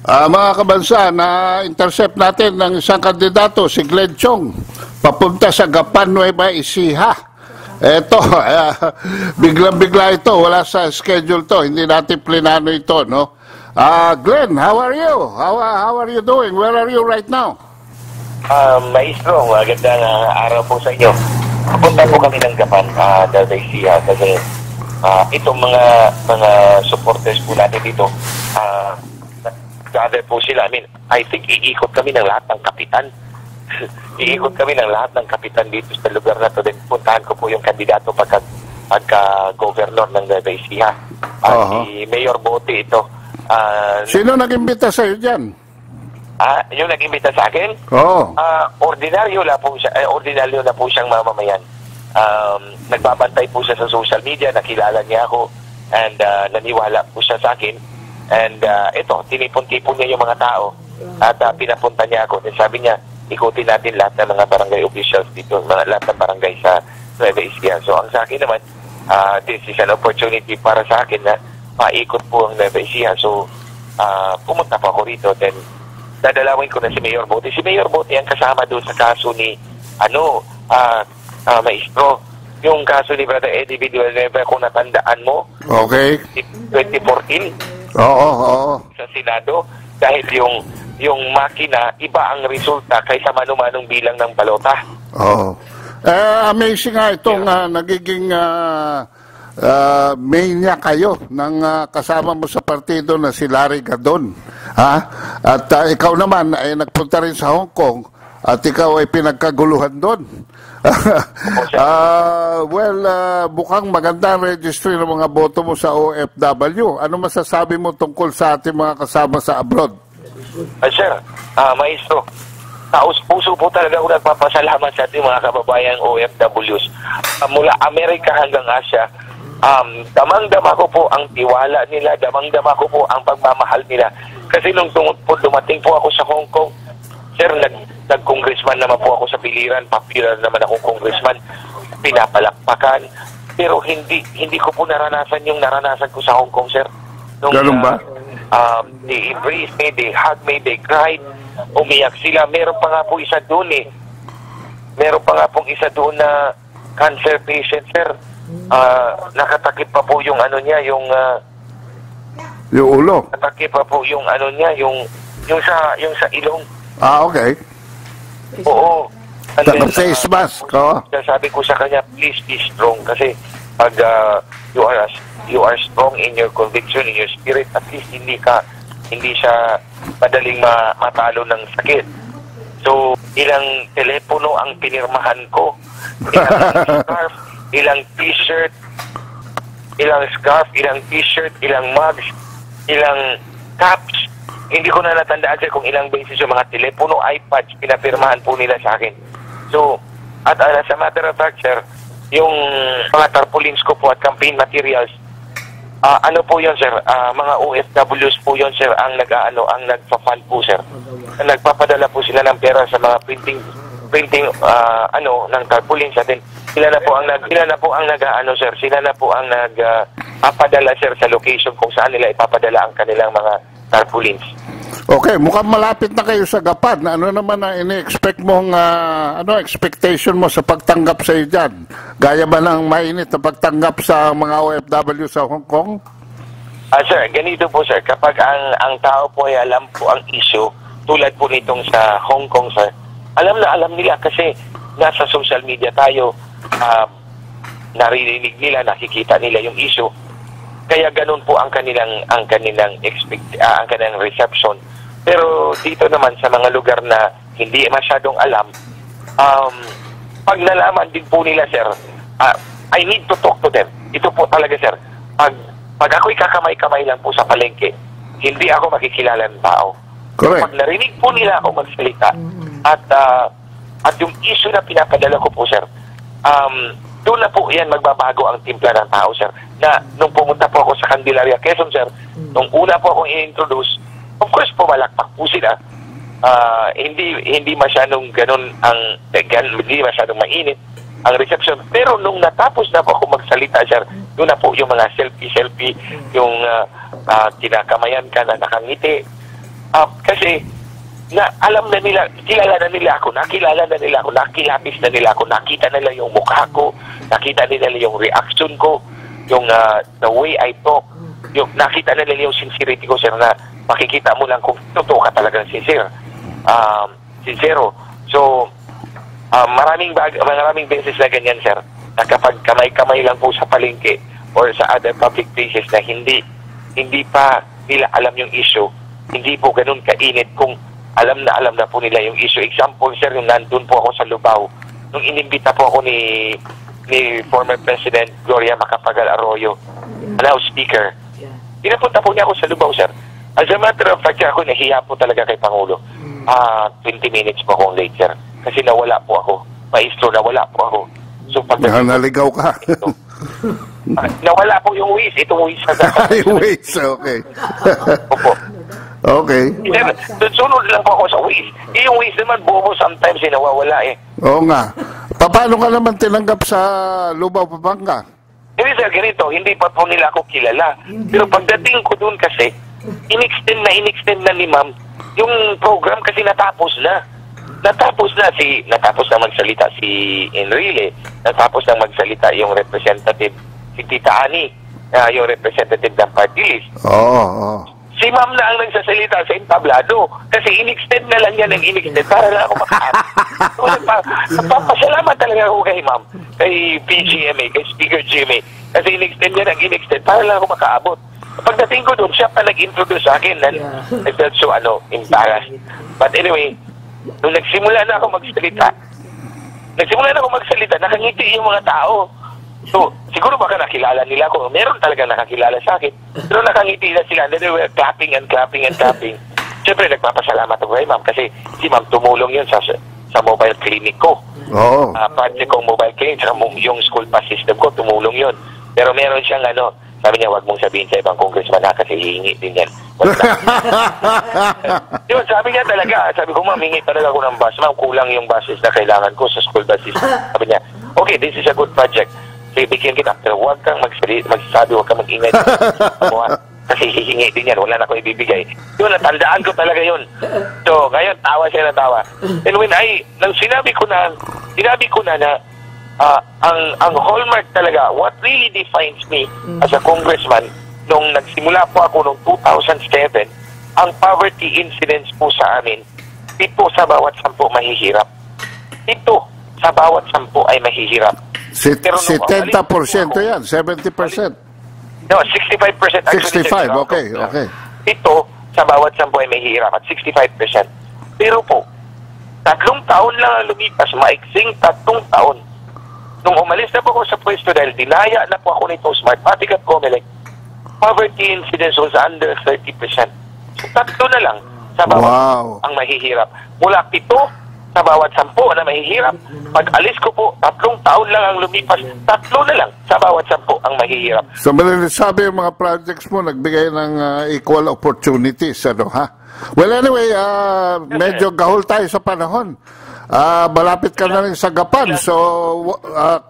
Mga kabansa, na-intercept natin ng isang kandidato, si Glenn Chong, papunta sa Gapan, Nueva Ecija. Eto, biglang-bigla ito, wala sa schedule to, hindi natin plinano ito, no? Glenn, how are you? How are you doing? Where are you right now? Maestro, magandang araw po sa inyo. Papunta po kami ng Gapan, Nueva Ecija, kasi itong mga supporters po natin dito, gather po sila. I think iikot kami ng lahat ng kapitan. Iikot kami ng lahat ng kapitan dito sa lugar na to. Then puntahan ko po yung kandidato pagka-governor ng Nueva Ecija. Si Mayor Bote ito. Sino nag-imbita sa'yo dyan? Yung nag-imbita sa akin? Oo. Ordinaryo na po siyang mamamayan. Nagbabantay po siya sa social media, nakilala niya ako, and naniwala po siya sa akin. And ito, tinipon-tipon niya yung mga tao at pinapunta niya ako. Then sabi niya, ikutin natin lahat ng mga barangay officials dito, lahat ng barangay sa Nueva Ecija. So ang sa akin naman, this is an opportunity para sa akin na paikot po ang Nueva Ecija. So pumunta pa ako rito. Then dadalawin ko na si Mayor Bote. Si Mayor Bote ang kasama doon sa kaso ni Maestro. Yung kaso ni Brother Eddie Villanueva, kung natandaan mo. Okay. 2014. Oo. Sa Senado, dahil yung makina, iba ang resulta kaysa mano-manong bilang ng balota. Oo. Amazing nga itong nagiging mania kayo ng kasama mo sa partido na si Larry Gadon. At ikaw naman ay nagpunta rin sa Hong Kong at ikaw ay pinagkaguluhan doon. Mukhang maganda ang registry ng mga boto mo sa OFW. Ano masasabi mo tungkol sa ating mga kasama sa abroad? Sir, Maestro, taos-puso po talaga ako nagpapasalamat sa ating mga kababayang OFWs. Mula Amerika hanggang Asia, damang-dama ko po ang tiwala nila, damang-dama ko po ang pagmamahal nila. Kasi nung dumating po ako sa Hong Kong, sir, nag-congressman naman po ako sa piliran, popular naman akong congressman, pinapalakpakan, pero hindi ko po naranasan yung naranasan ko sa Hong Kong, sir. Ganun ba? They embrace me, they hug me, they cried, umiyak sila. Meron pa nga po isa doon Meron pa nga pong isa doon na cancer patient, sir. Nakatakip pa po yung niya, yung ulo. Nakatakip pa po yung niya, yung sa ilong. Okay. Oo. Face mask, sabi ko sa kanya, please be strong. Kasi pag you are strong in your conviction, in your spirit, at least hindi siya madaling matalo ng sakit. So, ilang telepono ang pinirmahan ko, ilang scarf, ilang t-shirt, ilang t-shirt, ilang mugs, ilang caps. Hindi ko na natandaan, sir, kung ilang beses yung mga telepono, iPads, pinapirmahan po nila sa akin. So, at as a matter of fact, sir, yung mga tarpaulins ko po at campaign materials, ano po yun, sir? Mga OFWs po yun, sir, ang nagpa-fund po, sir. Nagpapadala po sila ng pera sa mga printing ng tarpaulins. At then, sila na po ang nagpapadala, sir, sa location kung saan nila ipapadala ang kanilang mga tarpaulins. Okay, mukhang malapit na kayo sa Gapan. Ano naman ang ini-expect mong, expectation mo sa pagtanggap sa iyo dyan? Gaya ba ng mainit na pagtanggap sa mga OFW sa Hong Kong? Sir, ganito po, sir. Kapag ang tao po ay alam po ang issue, tulad po nitong sa Hong Kong, sir, alam nila kasi nasa social media tayo, naririnig nila, nakikita nila yung issue. Kaya ganun po ang kanilang reception. Pero dito naman sa mga lugar na hindi masyadong alam, pag nalaman din po nila, sir, I need to talk to them. Ito po talaga, sir. Pag ako'y kakamay-kamay lang po sa palengke, hindi ako makikilala ng tao. Correct. Pag narinig po nila ako magsalita at yung issue na pinapadala ko po, sir, doon na po yan magbabago ang timpla ng tao, sir. Na nung pumunta po ako sa Candelaria, Quezon, sir, nung una po akong i-introduce, of course po malakpak po sila. Hindi masyadong ganun hindi masyadong mainit ang reception. Pero nung natapos na po ako magsalita, sir, doon na po yung mga selfie, yung kinakamayan ka na nakangiti. Kasi alam na nila, kilala na nila ako, nakilala na nila ako, nakilapis na nila ako, nakita nila yung mukha ko, nakita nila yung reaction ko, yung the way I talk, yung nakita nila yung sincerity ko, sir, na makikita mo lang kung totoo ka talagang sincero. So, maraming beses na ganyan, sir, na kapag kamay-kamay lang po sa palengke or sa other public places na hindi pa nila alam yung issue, hindi po ganun kainit kung alam na po nila yung issue. Example, sir, yung nandun po ako sa Lubao, nung inimbita po ako ni former President Gloria Macapagal Arroyo, now Speaker. Pinapunta po niya ako sa Lubao, sir. As a matter of fact, ako nahiya po talaga kay Pangulo. 20 minutes po akong late, sir. Kasi nawala po ako. Maestro, nawala po ako. So, naligaw ka. Nawala po yung Waze. Itong Waze na yung Waze, okay. Opo. Okay. Sunod lang po ako sa Waze. Yung Waze naman, buo sometimes nawawala eh. Oo nga. Paano ka naman tinanggap sa Lubao, Pampanga? Hindi, sir, ganito. Hindi pa po nila ako kilala. Pero pagdating ko doon kasi, in-extend na ni ma'am yung program kasi natapos na. Natapos na magsalita si Enrile. Natapos na magsalita yung representative, si Tita Ani, yung representative ng party list. Oo. Si ma'am na ang nagsasalita sa entablado kasi in-extend na lang yan ng in-extend para lang ako makaabot. So, nagpapasalamat talaga ako kay ma'am, kay PGMA, kay Speaker GMA, kasi in-extend niya ng in-extend para lang ako makaabot. Pagdating ko doon, siya pa nag-introduce sa akin. I felt so, embarrassed. But anyway, nung nagsimula na ako magsalita, nakangiti yung mga tao. So, siguro baka nakilala nila ako. Meron talaga nakakilala sa akin. Pero nakangiti na sila. They were clapping and clapping and clapping. Siyempre, nagpapasalamat ako kay ma'am kasi si ma'am tumulong yun sa mobile clinic ko. Oo. Project kong mobile clinic, yung school pass system ko, tumulong yun. Pero meron siyang sabi niya, wag mong sabihin sa ibang congressman kasi hihingi din yan. Yun, sabi niya talaga, sabi ko, ma'am, hingi talaga ako ng bus. Ma'am, kulang yung buses na kailangan ko sa school bus system. Sabi niya, okay, this is a good project. Bigyan kita, pero huwag kang magsabi, huwag kang mag-ingay. Kasi hihingi din yan, wala na akong ibibigay. Yun, natandaan ko talaga yun. So, ngayon, tawa siya na tawa. And when nang sinabi ko na ang hallmark talaga, what really defines me as a congressman, nung nagsimula po ako noong 2007, ang poverty incidence po sa amin, 7 sa bawat 10 mahihirap. 7 sa bawat 10 ay mahihirap. 70% yan, 70%. No, 65%. 65, okay. 7 sa bawat 10 ay mahihirap at 65%. Pero po, 3 taon lang ang lumipas, maiksing 3 taon. Nung umalis na po ako sa pwesto dahil dinaya na po ako nito, Smart Matic at Comelec, poverty incidence was under 30%. So, 3 na lang sa bawat ang mahihirap. Mula 7 sa bawat 10 na mahihirap. Pag alis ko po, 3 taon lang ang lumipas, 3 na lang sa bawat 10 ang mahihirap. So, malilisabi yung mga projects mo, nagbigay ng equal opportunities, ha? Well, anyway, medyo gahol tayo sa panahon. Malapit ka na rin sa Gapan. So,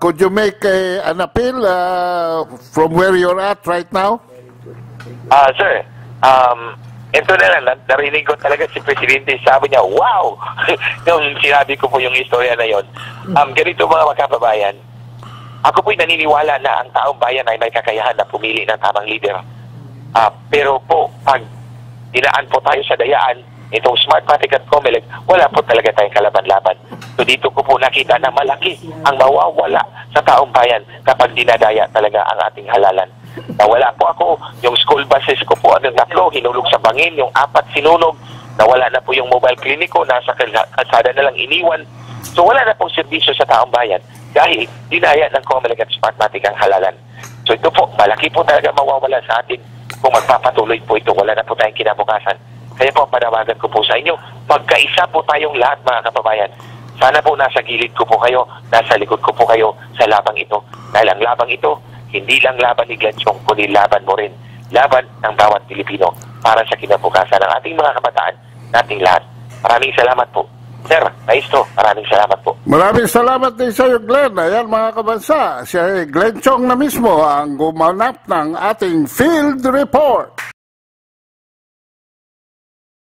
could you make an appeal from where you're at right now? Sir, ito na lang, narinig ko talaga si Presidente, sabi niya, wow! Nung sinabi ko po yung istorya na yon. Ganito mga magkababayan, ako po'y naniniwala na ang taong bayan ay may kakayahan na pumili ng tamang leader. Pero po, pag dinaan po tayo sa dayaan, itong Smart Matic at Comelec, wala po talaga tayong kalaban-laban. So dito ko po nakita na malaki ang mawawala sa taong bayan kapag dinadaya talaga ang ating halalan. Nawala po ako, yung school buses ko po, 3, hinulog sa bangin, yung 4 sinunog, nawala na po yung mobile clinic ko, nasa kalsada na lang iniwan. So wala na pong serbisyo sa taong bayan dahil dinaya ng Comelec at Smart Matic ang halalan. So ito po, malaki po talaga mawawala sa atin kung magpapatuloy po ito, wala na po tayong kinabukasan. Kaya po, panawagan ko po sa inyo, magkaisa po tayong lahat mga kababayan. Sana po nasa gilid ko po kayo, nasa likod ko po kayo sa labang ito. Dahil ang labang ito, hindi lang laban ni Glenn Chong, kundi laban mo rin. Laban ng bawat Pilipino para sa kinabukasan ng ating mga kabataan, nating lahat. Maraming salamat po. Sir, Maestro, maraming salamat po. Maraming salamat din sa iyo, Glenn. Ayan mga kabansa, si Glenn Chong na mismo ang gumanap ng ating Field Report.